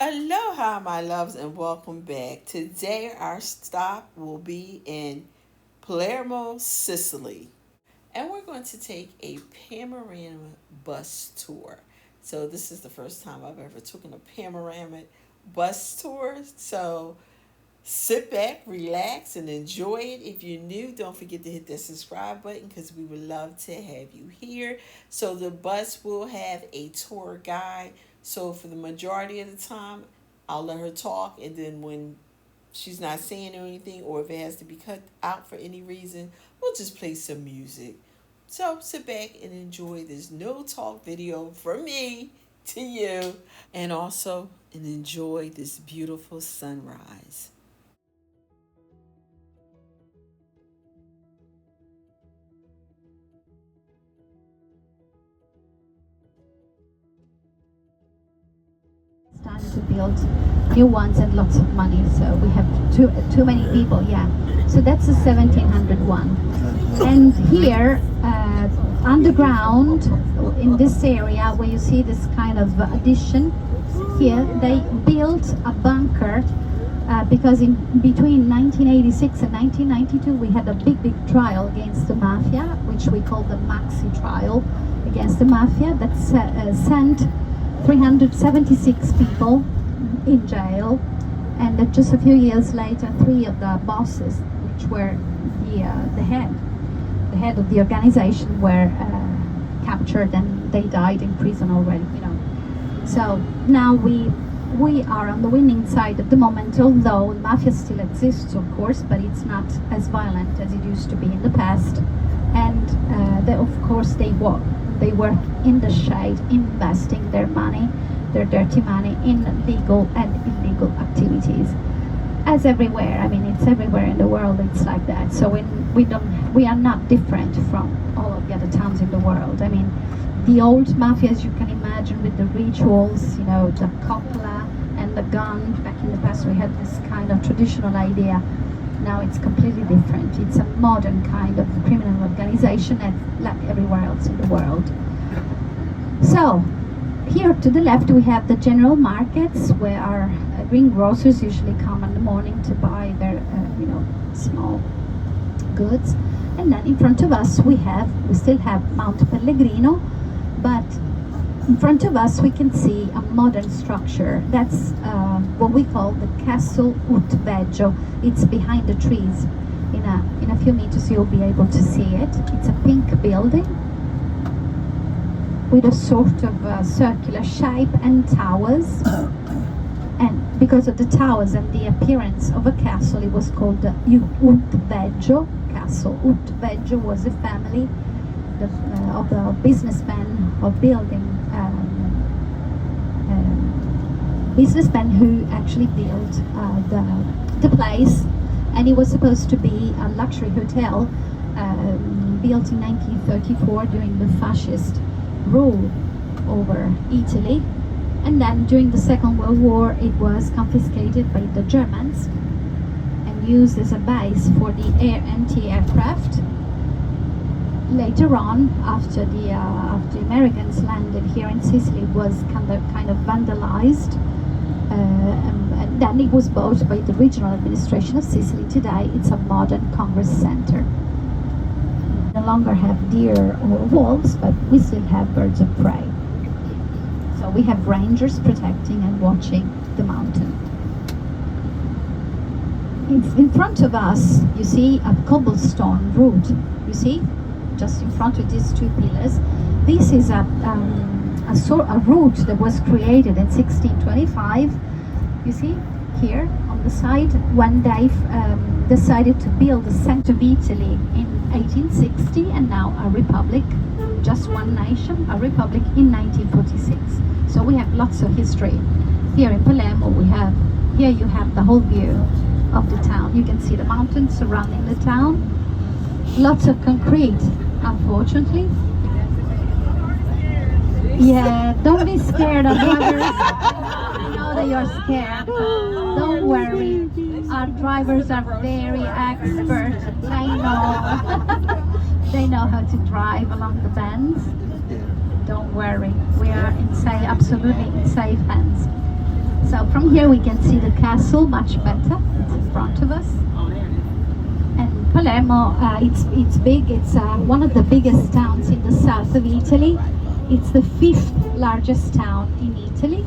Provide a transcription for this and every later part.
Aloha, my loves, and welcome back. Today, our stop will be in Palermo, Sicily, and we're going to take a panorama bus tour. So, this is the first time I've ever taken a panoramic bus tour. So, sit back, relax, and enjoy it. If you're new, don't forget to hit that subscribe button because we would love to have you here. So, the bus will have a tour guide. So, for the majority of the time, I'll let her talk, and then when she's not saying anything, or if it has to be cut out for any reason, we'll just play some music. So, sit back and enjoy this no talk video from me to you, and also and enjoy this beautiful sunrise. Time to build new ones and lots of money. So we have too many people. Yeah. So that's a 1700 one. And here, underground, in this area where you see this kind of addition, here they built a bunker because in between 1986 and 1992 we had a big trial against the mafia, which we call the Maxi trial against the mafia, that sent 376 people in jail, and that just a few years later, three of the bosses, which were the head of the organization, were captured and they died in prison already. So now we are on the winning side at the moment, although mafia still exists, of course, but it's not as violent as it used to be in the past. And of course, they work in the shade, investing their money, their dirty money, in legal and illegal activities. As everywhere, I mean, it's everywhere in the world. It's like that. So we are not different from all of the other towns in the world. I mean, the old mafia, as you can imagine, with the rituals, the coppola and the gun. Back in the past, we had this kind of traditional idea. Now it's completely different. It's a modern kind of criminal organization, and like everywhere else in the world. So here to the left we have the general markets, where our greengrocers usually come in the morning to buy their small goods. And then in front of us we still have Mount Pellegrino, but in front of us we can see a modern structure. That's what we call the Castle Utveggio. It's behind the trees. In a few meters you'll be able to see it. It's a pink building with a sort of circular shape and towers. And because of the towers and the appearance of a castle, it was called the Utveggio Castle. Utveggio was a family of the businessmen of building businessmen who actually built the place, and it was supposed to be a luxury hotel built in 1934 during the fascist rule over Italy. And then during the Second World War it was confiscated by the Germans and used as a base for the anti-aircraft. Later on, after the Americans landed here in Sicily, it was kind of vandalized, and then it was bought by the regional administration of Sicily. Today it's a modern congress center. We no longer have deer or wolves, but we still have birds of prey. So we have rangers protecting and watching the mountain. In front of us, you see a cobblestone route. You see, just in front of these two pillars. This is a route that was created in 1625. You see here on the side, when they decided to build the center of Italy in 1860, and now a republic, just one nation, a republic in 1946. So we have lots of history. Here in Palermo here you have the whole view of the town. You can see the mountains surrounding the town. Lots of concrete, unfortunately. Yeah, don't be scared of drivers. I know that you're scared. Don't worry. Our drivers are very expert. They know. They know how to drive along the bends. Don't worry. We are absolutely in safe hands. So from here we can see the castle much better. It's in front of us. And Palermo, it's big. It's one of the biggest towns in the south of Italy. It's the 5th largest town in Italy,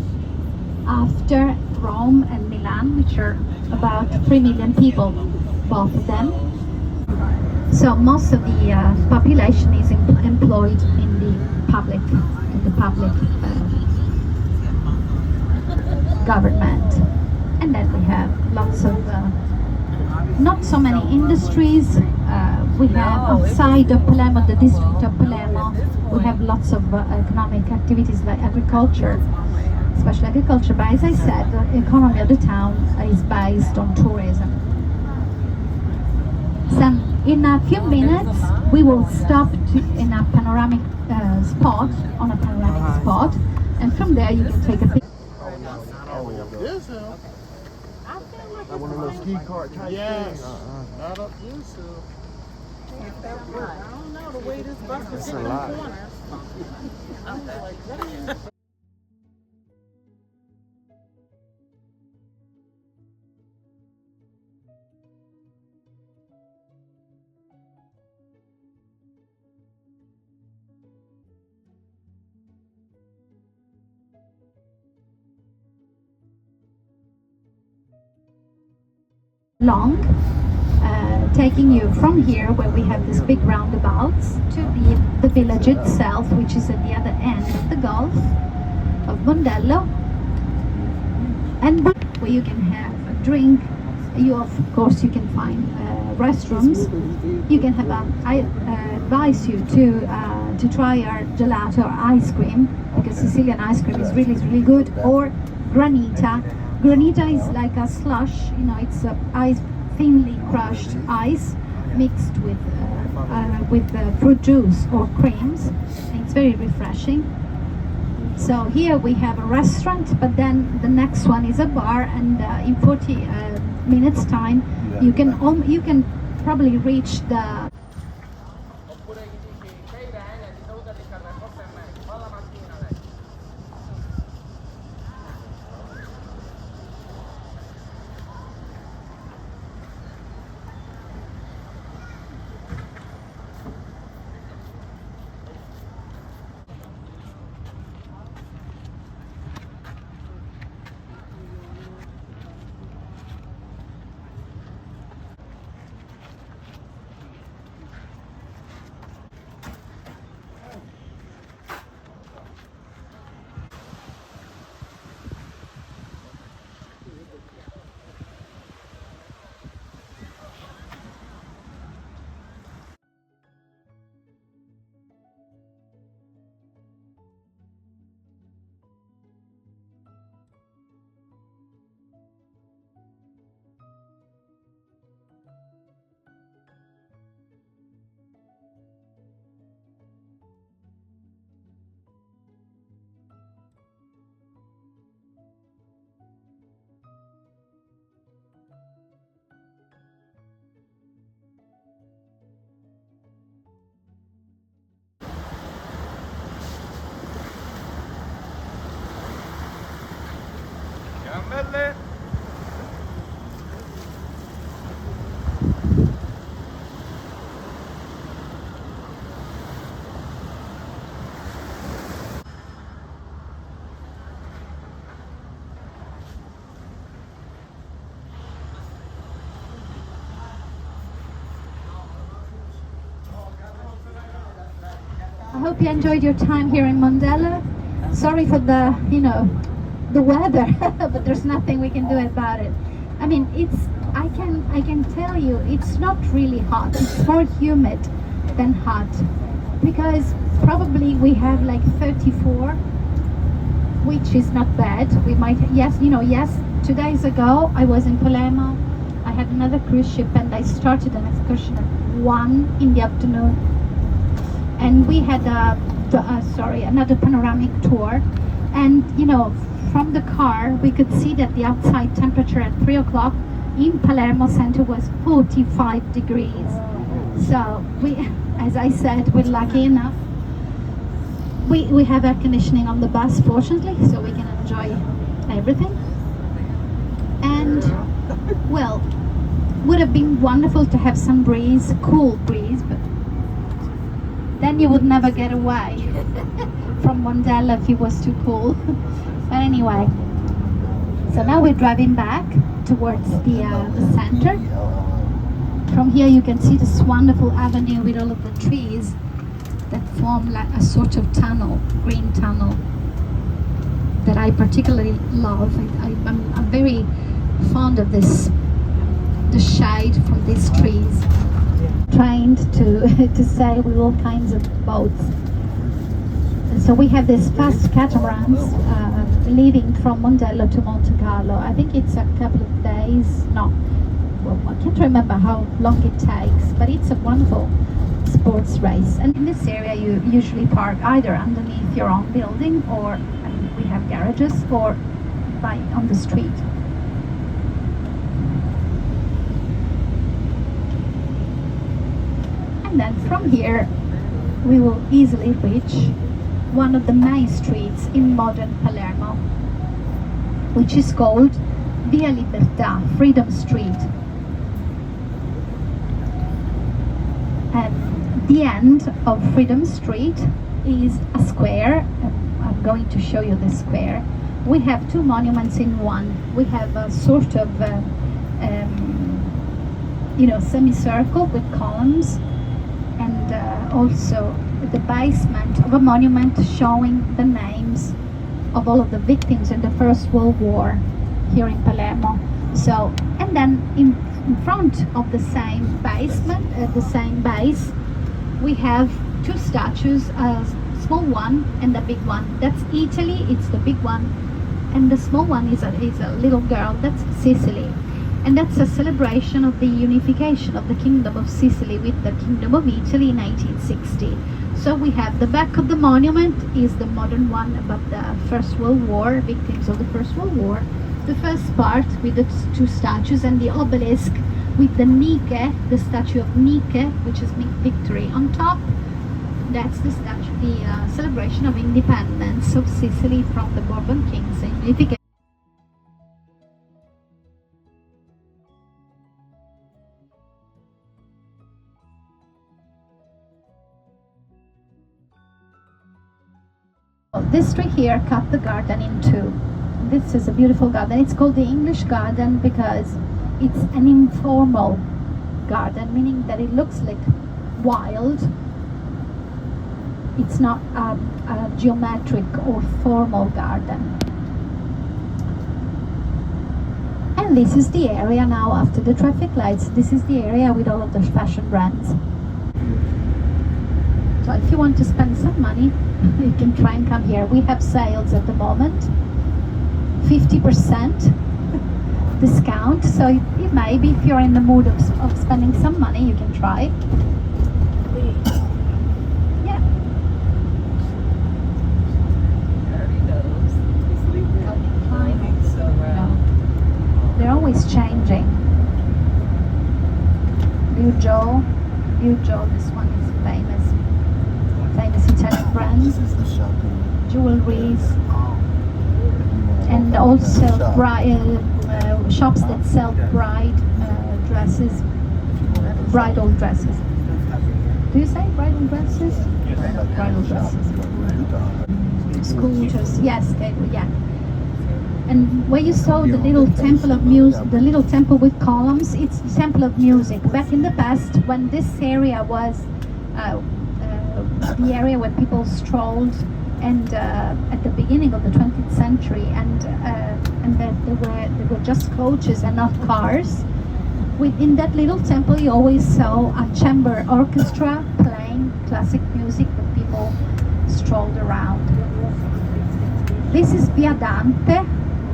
after Rome and Milan, which are about 3 million people, both of them. So most of the population is employed in the public government. And then we have lots of not so many industries. We have outside of Palermo, the district of Palermo, we have lots of economic activities like agriculture, especially agriculture. But as I said, the economy of the town is based on tourism. So in a few minutes, we will stop in a panoramic spot, and from there you can take a picture. This hill. Like one of those ski cart type things. Not up this hill. I don't know the way this bus was hitting the corner. Long, taking you from here where we have this big roundabouts to the village itself, which is at the other end of the Gulf of Mondello, and where you can have a drink. Of course you can find restrooms. You can have I advise you to try our gelato or ice cream, because Sicilian ice cream is really good, or granita. Granita is like a slush, it's ice, thinly crushed ice mixed with fruit juice or creams. It's very refreshing. So here we have a restaurant, but then the next one is a bar, and in 40 minutes time you can probably reach the Gambelle. I hope you enjoyed your time here in Mondello. Sorry for the weather, but there's nothing we can do about it. I mean, I can tell you, it's not really hot. It's more humid than hot, because probably we have like 34, which is not bad. We might, yes, 2 days ago I was in Palermo. I had another cruise ship, and I started an excursion at 1 in the afternoon, and we had another panoramic tour, and from the car we could see that the outside temperature at 3 o'clock in Palermo center was 45 degrees. So we, as I said, we're lucky enough. We have air conditioning on the bus, fortunately, so we can enjoy everything. And, well, would have been wonderful to have some breeze, cool breeze, but then you would never get away from Mondello if it was too cool. But anyway, so now we're driving back towards the center. From here you can see this wonderful avenue with all of the trees that form like a sort of tunnel, green tunnel, that I particularly love. I'm very fond of this, the shade from these trees. Trained to sail with all kinds of boats. And so we have these fast catamarans leaving from Mondello to Monte Carlo. I think it's a couple of days, well, I can't remember how long it takes, but it's a wonderful sports race. And in this area you usually park either underneath your own building, or we have garages, or on the street. And then from here we will easily reach one of the main streets in modern Palermo, which is called Via Libertà, Freedom Street. And the end of Freedom Street is a square. I'm going to show you this square. We have two monuments in one. We have a sort of semicircle with columns, and also the basement of a monument showing the names of all of the victims in the First World War here in Palermo. So, and then in front of the same basement, the same base, we have two statues, a small one and a big one. That's Italy, it's the big one, and the small one is a little girl, that's Sicily. And that's a celebration of the unification of the Kingdom of Sicily with the Kingdom of Italy in 1860. So we have the back of the monument is the modern one about the First World War, victims of the First World War. The first part with the two statues, and the obelisk with the Nike, the statue of Nike, which is victory on top. That's the statue, the celebration of independence of Sicily from the Bourbon kings and unification. This tree here cut the garden in two. This is a beautiful garden. It's called the English garden because it's an informal garden, meaning that it looks like wild. It's not a geometric or formal garden. And this is the area now after the traffic lights. This is the area with all of the fashion brands. So if you want to spend some money, you can try and come here. We have sales at the moment, 50% discount. So it may be, if you're in the mood of spending some money, you can try. Yeah. No. They're always changing. Joe, this one is famous Italian brand. This is the shopping. Jewelries, and also shops that sell dresses, bridal dresses. Do you say bridal dresses? Yes. Bridal dresses. Scooters, yes, yeah. And where you saw the little temple of music, the little temple with columns, it's the temple of music. Back in the past, when this area was the area where people strolled, and at the beginning of the 20th century, and that there were just coaches and not cars. Within that little temple, you always saw a chamber orchestra playing classic music that people strolled around. This is Via Dante,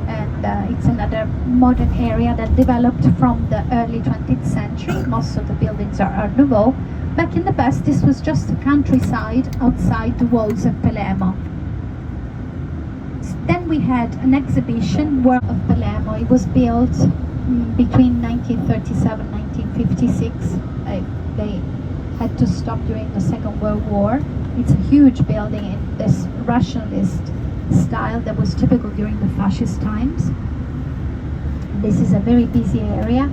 and it's another modern area that developed from the early 20th century. Most of the buildings are Art Nouveau. Back in the past, this was just a countryside outside the walls of Palermo. Then we had an exhibition of Palermo. It was built between 1937 and 1956. They had to stop during the Second World War. It's a huge building in this rationalist style that was typical during the fascist times. This is a very busy area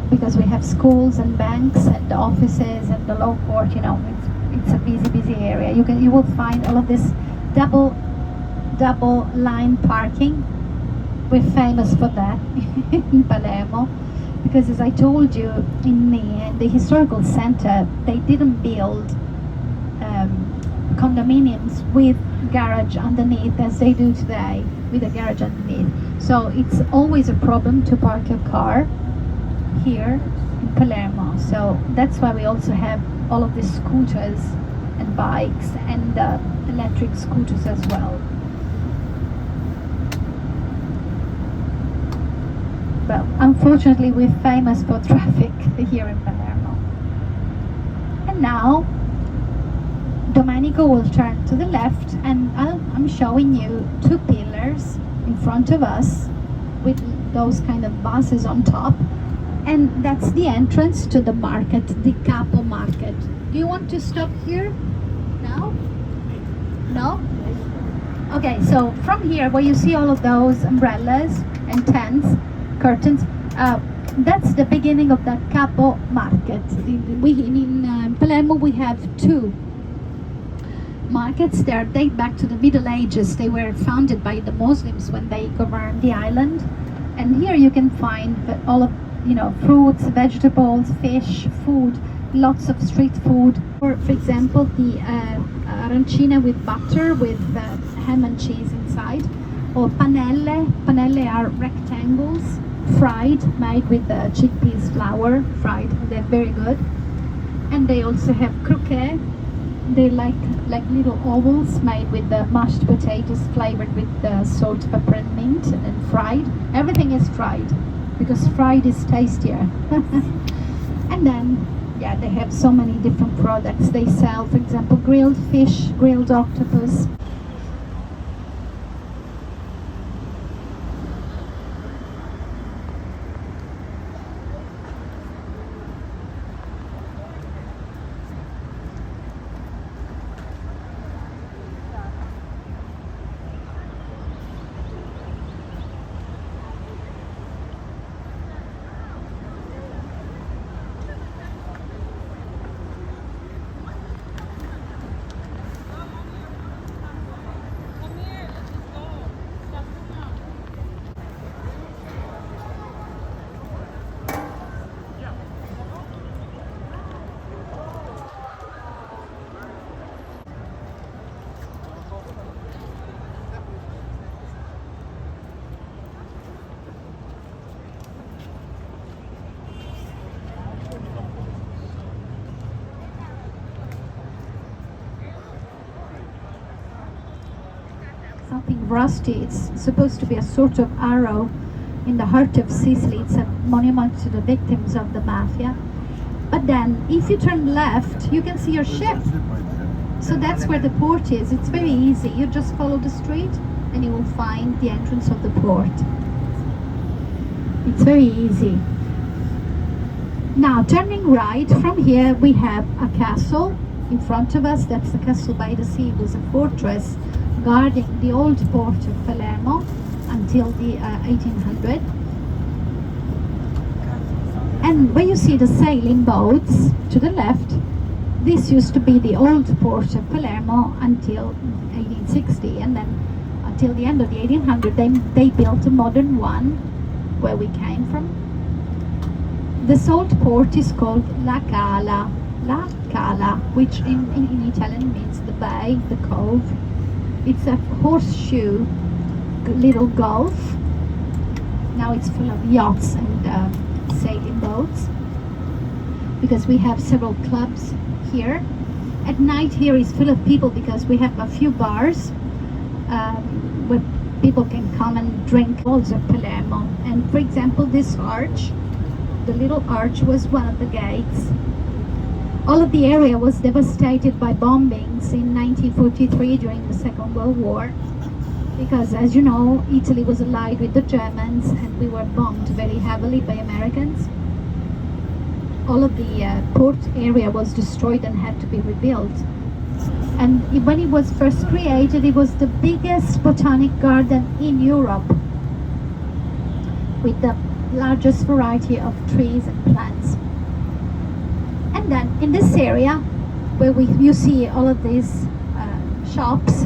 because we have schools and banks and offices and the law court. You know, it's a busy area. You will find all of this double line parking. We're famous for that in Palermo, because as I told you, in the historical center, they didn't build condominiums with garage underneath as they do today, with a garage underneath. So it's always a problem to park your car here in Palermo. So that's why we also have all of these scooters and bikes and electric scooters as well. But unfortunately, we're famous for traffic here in Palermo. And now, Domenico will turn to the left, and I'm showing you two pillars in front of us with those kind of buses on top. And that's the entrance to the market, the Capo market. Do you want to stop here? No? No? Okay, so from here, where you see all of those umbrellas and tents, curtains, that's the beginning of that Capo market. In Palermo we have two markets. They date back to the Middle Ages. They were founded by the Muslims when they governed the island. And here you can find all of, fruits, vegetables, fish, food, lots of street food. For example, the arancine with butter with ham and cheese inside. Or panelle. Panelle are rectangles, fried, made with chickpeas flour, fried. They're very good. And they also have croquet. They like little ovals made with the mashed potatoes flavored with salt, pepper and mint and fried. Everything is fried because fried is tastier. And then, yeah, they have so many different products. They sell, for example, grilled fish, grilled octopus. Something rusty. It's supposed to be a sort of arrow in the heart of Sicily. It's a monument to the victims of the mafia. But then, if you turn left, you can see your ship. So that's where the port is. It's very easy. You just follow the street and you will find the entrance of the port. It's very easy. Now, turning right, from here we have a castle in front of us. That's the castle by the sea. It was a fortress guarding the old port of Palermo until the 1800. And where you see the sailing boats to the left, this used to be the old port of Palermo until 1860, and then until the end of the 1800s they built a modern one where we came from. This old port is called La Cala, which in Italian means the bay, the cove. It's a horseshoe little gulf. Now it's full of yachts and sailing boats because we have several clubs here. At night here is full of people because we have a few bars where people can come and drink walls of Palermo. And for example, this arch, the little arch, was one of the gates. All of the area was devastated by bombings in 1943 during the Second World War, because as you know, Italy was allied with the Germans and we were bombed very heavily by Americans. All of the port area was destroyed and had to be rebuilt. And when it was first created, it was the biggest botanic garden in Europe. with the largest variety of trees and plants. And then in this area where you see all of these shops,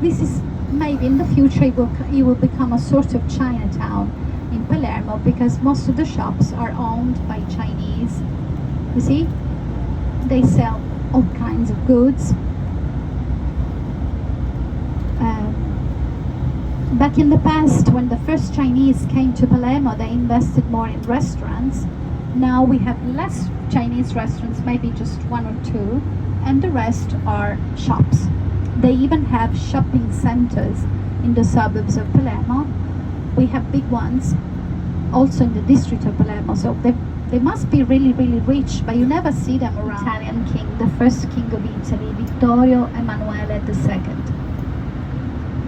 this is maybe in the future it will become a sort of Chinatown in Palermo, because most of the shops are owned by Chinese. You see, they sell all kinds of goods. Back in the past, when the first Chinese came to Palermo, they invested more in restaurants. Now we have less Chinese restaurants, maybe just one or two, and the rest are shops. They even have shopping centers in the suburbs of Palermo. We have big ones also in the district of Palermo, so they must be really, really rich, but you never see them around. Italian king, the first king of Italy, Vittorio Emanuele II.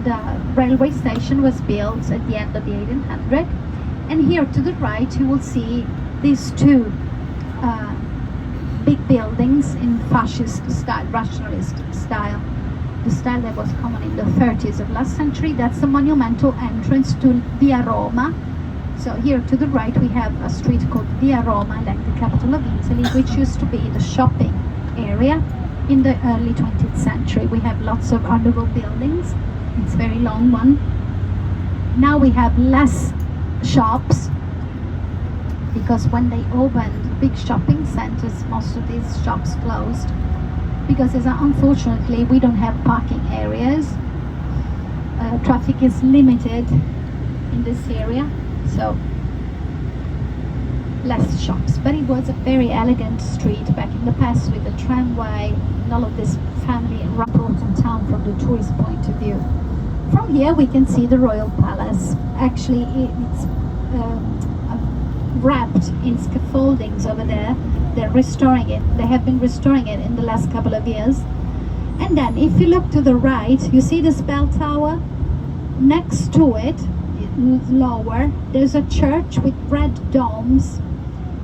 The railway station was built at the end of the 1800s, and here to the right you will see these two big buildings in fascist style, rationalist style, the style that was common in the 30s of last century. That's a monumental entrance to Via Roma. So here to the right we have a street called Via Roma, like the capital of Italy, which used to be the shopping area in the early 20th century. We have lots of Art Nouveau buildings. It's a very long one. Now we have less shops, because when they opened big shopping centers, most of these shops closed, because unfortunately we don't have parking areas. Traffic is limited in this area, so less shops. But it was a very elegant street back in the past, with the tramway and all of this family and important town from the tourist point of view. From here we can see the Royal Palace. Actually it's wrapped in scaffoldings over there. They're restoring it. They have been restoring it in the last couple of years. And then if you look to the right, you see this bell tower. Next to it, lower, there's a church with red domes.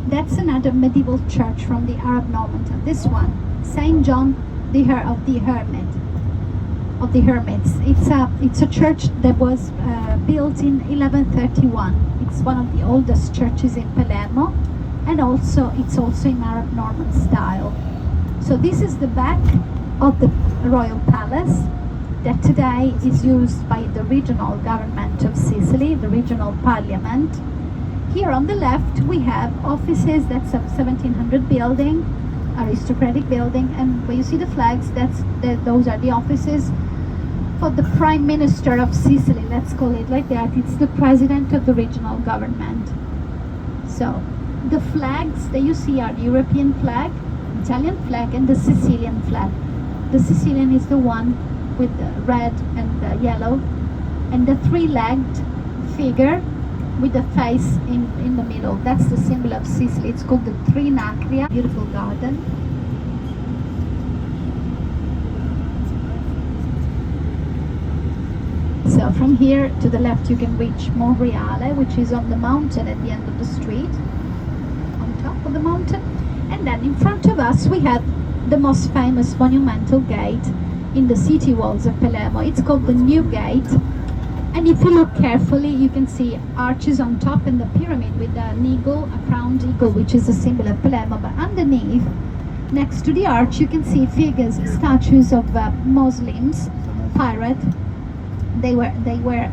That's another medieval church from the Arab Normans. This one, Saint John of the Hermits. It's a church that was built in 1131. It's one of the oldest churches in Palermo, and it's also in Arab Norman style. So this is the back of the Royal Palace, that today is used by the regional government of Sicily, the regional parliament. Here on the left we have offices. That's a 1700 building, aristocratic building, and where you see the flags, those are the offices for the Prime Minister of Sicily, let's call it like that. It's the president of the regional government. So the flags that you see are the European flag, Italian flag, and the Sicilian flag. The Sicilian is the one with the red and the yellow, and the three-legged figure with the face in the middle. That's the symbol of Sicily. It's called the Trinacria. Beautiful garden. So from here to the left you can reach Monreale, which is on the mountain at the end of the street, on top of the mountain. And then in front of us we have the most famous monumental gate in the city walls of Palermo. It's called the New Gate. And if you look carefully, you can see arches on top and the pyramid with an eagle, a crowned eagle, which is a symbol of Palermo. But underneath, next to the arch, you can see figures, statues of Muslims, pirate. They were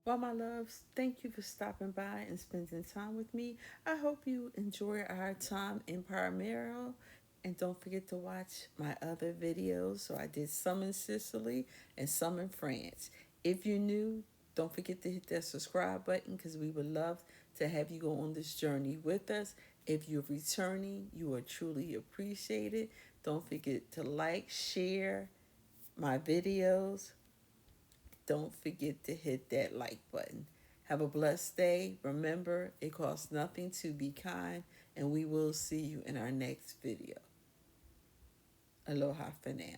Well, my loves, thank you for stopping by and spending time with me. I hope you enjoy our time in Palermo. And don't forget to watch my other videos. So I did some in Sicily and some in France. If you're new, don't forget to hit that subscribe button because we would love to have you go on this journey with us. If you're returning, you are truly appreciated. Don't forget to like, share my videos. Don't forget to hit that like button. Have a blessed day. Remember, it costs nothing to be kind, and we will see you in our next video. Aloha for now.